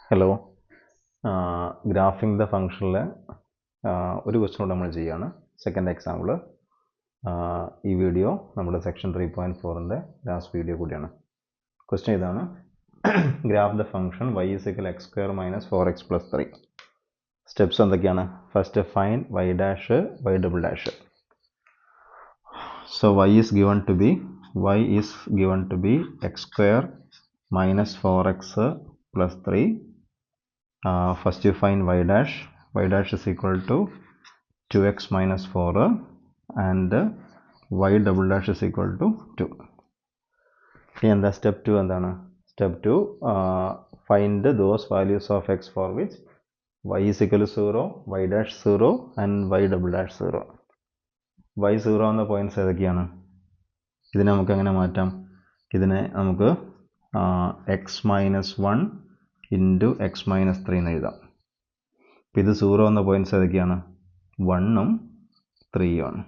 Hello, graphing the ഫംഗ്ഷനിലെ ഒരു question കൂടെ നമ്മൾ ചെയ്യുകയാണ്. Second example. ഈ വീഡിയോ നമ്മുടെ സെക്ഷൻ 3.4ൻ്റെ ലാസ്റ്റ് വീഡിയോ കൂടിയാണ്. ക്വസ്റ്റ്യൻ ഇതാണ്: graph the function y = x² - 4x + 3. Steps എന്തൊക്കെയാണ്? First find y dash y double dash. So y is given to be x² - 4x + 3. First you find y dash is equal to 2x - 4 and y double dash is equal to 2. And the step 2 എന്താണ്? Step 2, find those values of x for which y is equal to 0, y dash 0 and y double dash 0. y 0 എന്ന points ഏതൊക്കെയാണ്? ഇതിനെ നമുക്ക് എങ്ങനെ മാറ്റാം? ഇതിനെ നമുക്ക് x - 1 into x - 3 എന്ന് എഴുതാം. അപ്പം ഇത് 0 എന്ന പോയിന്റ്സ് ഏതൊക്കെയാണ്? 1ഉം 3ഉമാണ്.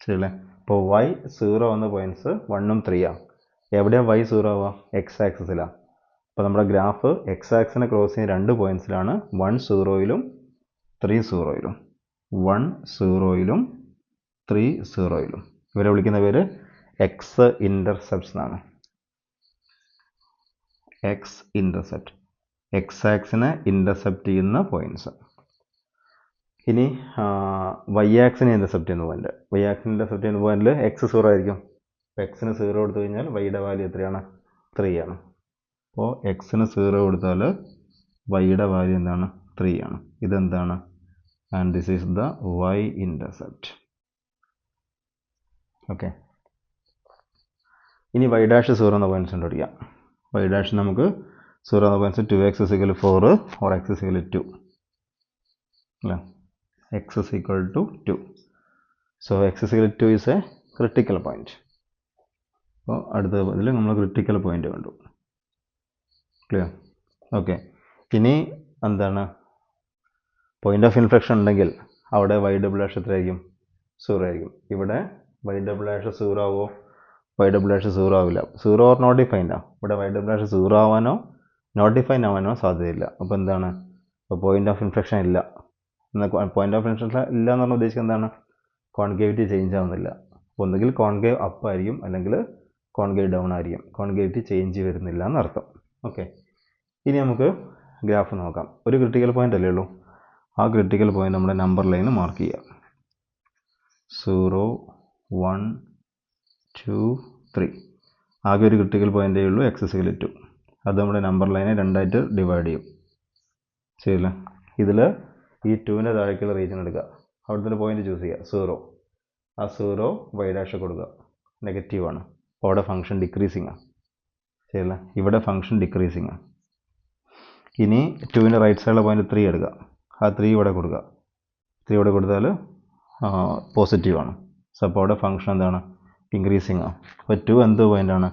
ശരിയല്ലേ? അപ്പോൾ y 0 എന്ന പോയിന്റ്സ് 1ഉം 3ആണ്. എവിടെയാണ് y 0 ആവുക? എക്സ് ആക്സിസിലാണ്. അപ്പോൾ നമ്മുടെ ഗ്രാഫ് എക്സ് ആക്സിനെ ക്രോസ് ചെയ്യുന്ന രണ്ട് പോയിന്റ്സിലാണ്, 1 0യിലും 3 0യിലും. 1 0യിലും 3 0യിലും. ഇവരെ വിളിക്കുന്ന പേര് എക്സ് ഇൻ്റർസെപ്റ്റ്സ് എന്നാണ്. എക്സ് ഇൻ്റർസെപ്റ്റ്, എക്സ് ആക്സിനെ ഇൻ്റർസെപ്റ്റ് ചെയ്യുന്ന പോയിന്റ്സ്. ഇനി വൈ ആക്സിനെ ഇൻ്റർസെപ്റ്റ് ചെയ്യുന്ന പോയിന്റ്. വൈ ആക്സിനെ ഇൻ്റർസെപ്റ്റ് ചെയ്യുന്ന പോയിന്റിൽ എക്സ് 0 ആയിരിക്കും. അപ്പോൾ എക്സിന് 0 കൊടുത്തു കഴിഞ്ഞാൽ വൈയുടെ വാല്യൂ എത്രയാണ്? 3 ആണ്. അപ്പോൾ എക്സിന് 0 കൊടുത്താൽ വൈയുടെ വാല്യൂ എന്താണ്? 3 ആണ്. ഇതെന്താണ്? And this is the y intercept. Okay. ഇനി വൈ ഡാഷ് 0 എന്ന പോയിന്റ്സ് കണ്ടുപിടിക്കാം. വൈ ഡാഷ് നമുക്ക് 0 എന്ന പോയിന്റ്സ് 2x = 4 or x = 2 അല്ലേ? x = 2. So x = 2 is a critical point. അപ്പോൾ അടുത്ത ഇതിൽ നമ്മൾ ക്രിട്ടിക്കൽ പോയിന്റ് കണ്ടു. ക്ലിയർ? ഓക്കെ. ഇനി എന്താണ്? പോയിന്റ് ഓഫ് ഇൻഫ്ലക്ഷൻ ഉണ്ടെങ്കിൽ അവിടെ y ഡബിൾ ഡാഷ് എത്രയായിരിക്കും? 0 ആയിരിക്കും. ഇവിടെ y ഡബിൾ ഡാഷ് 0 ആവുമോ? y ഡബിൾ ഡാഷ് 0 ആവില്ല. 0 ഓർ നോട്ട് ഡിഫൈൻഡ് ആണ്. ഇവിടെ y ഡബിൾ ഡാഷ് 0 ആവാനോ നോട്ട് ഡിഫൈൻഡ് ആവാനോ സാധ്യതയില്ല. അപ്പോൾ എന്താണ്? അപ്പോൾ പോയിന്റ് ഓഫ് ഇൻഫ്ലക്ഷൻ ഇല്ല. പോയിന്റ് ഓഫ് ഇൻഫ്ലക്ഷൻ ഇല്ല എന്ന് പറഞ്ഞാൽ ഉദ്ദേശിക്കുന്നത് എന്താണ്? കോൺകേവിറ്റി ചേഞ്ച് ആവുന്നില്ല. ഒന്നുകിൽ കോൺകേവ് അപ്പ് ആയിരിക്കും, അല്ലെങ്കിൽ കോൺകേവ് ഡൗൺ ആയിരിക്കും. കോൺകേവിറ്റി ചേഞ്ച് വരുന്നില്ല എന്നർത്ഥം. ഓക്കെ. ഇനി നമുക്ക് ഗ്രാഫ് നോക്കാം. ഒരു ക്രിട്ടിക്കൽ പോയിന്റ് അല്ലേ ഉള്ളൂ. ആ ക്രിട്ടിക്കൽ പോയിന്റ് നമ്മുടെ നമ്പർ ലൈന് മാർക്ക് ചെയ്യാം. 0 1 2 3. ആകെ ഒരു ക്രിട്ടിക്കൽ പോയിന്റേ ഉള്ളൂ, x = 2. അത് നമ്മുടെ നമ്പർ ലൈനെ രണ്ടായിട്ട് ഡിവൈഡ് ചെയ്യും. ശരിയല്ലേ? ഇതിൽ ഈ 2ൻ്റെ താഴേക്കുള്ള റീജിയൻ എടുക്കുക. അവിടുത്തെ പോയിന്റ് ചൂസ് ചെയ്യുക, 0. ആ 0 y ഡാഷ് കൊടുക്കുക. നെഗറ്റീവാണ്. അപ്പോൾ അവിടെ ഫംഗ്ഷൻ ഡിക്രീസിങ് ആണ്. ശരിയല്ലേ? ഇവിടെ ഫംഗ്ഷൻ ഡിക്രീസിങ് ആണ്. ഇനി 2ൻ്റെ റൈറ്റ് സൈഡിലെ പോയിന്റ് 3 എടുക്കുക. ആ 3 ഇവിടെ കൊടുക്കുക. 3 ഇവിടെ കൊടുത്താൽ പോസിറ്റീവാണ്. സോ അപ്പോൾ അവിടെ ഫംഗ്ഷൻ എന്താണ്? ഇൻക്രീസിങ് ആണ്. അപ്പോൾ 2 എന്ത് പോയിൻ്റാണ്?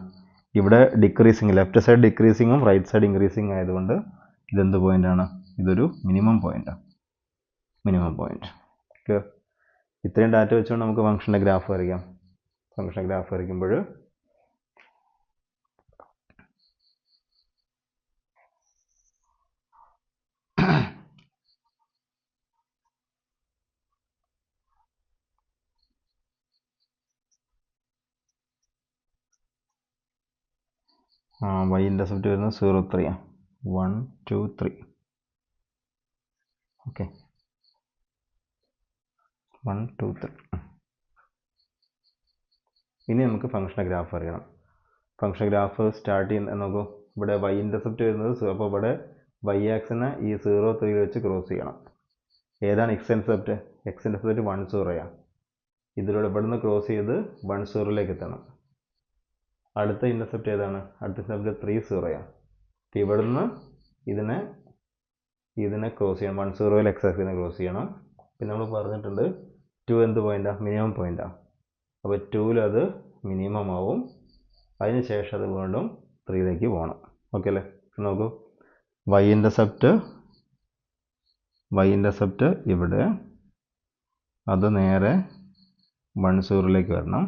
ഇവിടെ ഡിക്രീസിങ്, ലെഫ്റ്റ് സൈഡ് ഡിക്രീസിങ്ങും റൈറ്റ് സൈഡ് ഇൻക്രീസിങ് ആയതുകൊണ്ട് ഇതെന്ത് പോയിൻ്റാണ്? ഇതൊരു മിനിമം പോയിൻ്റാണ്. Minimum point. ക്ലിയർ? ഇത്രയും ഡാറ്റ വെച്ചുകൊണ്ട് നമുക്ക് ഫംഗ്ഷൻ്റെ ഗ്രാഫ് വരയ്ക്കാം. ഫംഗ്ഷൻ ഗ്രാഫ് വരയ്ക്കുമ്പോൾ y ഇൻ്റർസെപ്റ്റ് വരുന്നത് 0 3 ആണ്. 1 2 3. ഓക്കെ. 1 2 3. ഇനി നമുക്ക് ഫംഗ്ഷൻ്റെ ഗ്രാഫ് അറിയണം. ഫംഗ്ഷൻ ഗ്രാഫ് സ്റ്റാർട്ട് ചെയ്യുന്ന നോക്കൂ. ഇവിടെ y ഇൻ്റർസെപ്റ്റ് വരുന്നത്, അപ്പോൾ ഇവിടെ y ആക്സിനെ ഈ 0 3 വെച്ച് ക്രോസ് ചെയ്യണം. ഏതാണ് x ഇൻ്റർസെപ്റ്റ്? x intercept 1 0ആണ്. ഇതിലൂടെ ഇവിടെ നിന്ന് ക്രോസ് ചെയ്ത് 1 0ലേക്ക് എത്തണം. അടുത്ത ഇൻ്റർസെപ്റ്റ് ഏതാണ്? അടുത്ത ഇൻ്റർസെപ്റ്റ് 3 0ആണ്. ഇവിടെ നിന്ന് ഇതിനെ ക്രോസ് ചെയ്യണം. 1 0യിൽ x ആക്സിനെ ക്രോസ് ചെയ്യണം. പിന്നെ നമ്മൾ പറഞ്ഞിട്ടുണ്ട് 2 എന്ത് പോയിൻ്റാണ്? മിനിമം പോയിൻ്റാണ്. അപ്പോൾ 2ൽ അത് മിനിമം ആവും. അതിന് ശേഷം അത് വീണ്ടും 3ലേക്ക് പോകണം. ഓക്കെ അല്ലേ? നോക്കൂ, y ഇൻ്റർസെപ്റ്റ് ഇവിടെ, അത് നേരെ 1 0ലേക്ക് വരണം.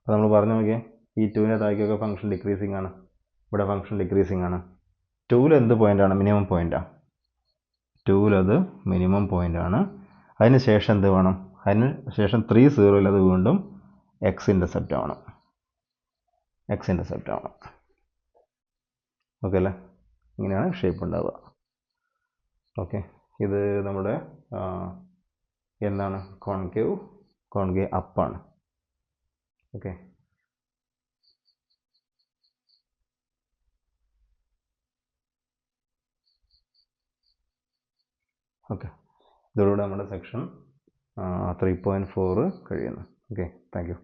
അപ്പോൾ നമ്മൾ പറഞ്ഞു നോക്കിയേ, ഈ 2ൻ്റെ താഴേക്കൊക്കെ ഫംഗ്ഷൻ ഡിക്രീസിങ് ആണ്. ഇവിടെ ഫംഗ്ഷൻ ഡിക്രീസിങ് ആണ്. 2ൽ എന്ത് പോയിൻ്റാണ്? മിനിമം പോയിൻ്റാണ്. 2ൽ അത് മിനിമം പോയിൻ്റാണ്. അതിന് ശേഷം എന്ത് വേണം? അതിന് ശേഷം 3 0ൽ അത് വീണ്ടും എക്സ് ഇൻ്റർസെപ്റ്റ് ആവണം. ഓക്കെ അല്ലേ? ഇങ്ങനെയാണ് ഷേപ്പ് ഉണ്ടാവുക. ഓക്കെ, ഇത് നമ്മുടെ എന്താണ്? കോൺകേവ് അപ്പാണ്. ഓക്കെ, ഇതോടുകൂടി നമ്മുടെ സെക്ഷൻ 3.4 കഴിയുന്നു. Okay, thank you.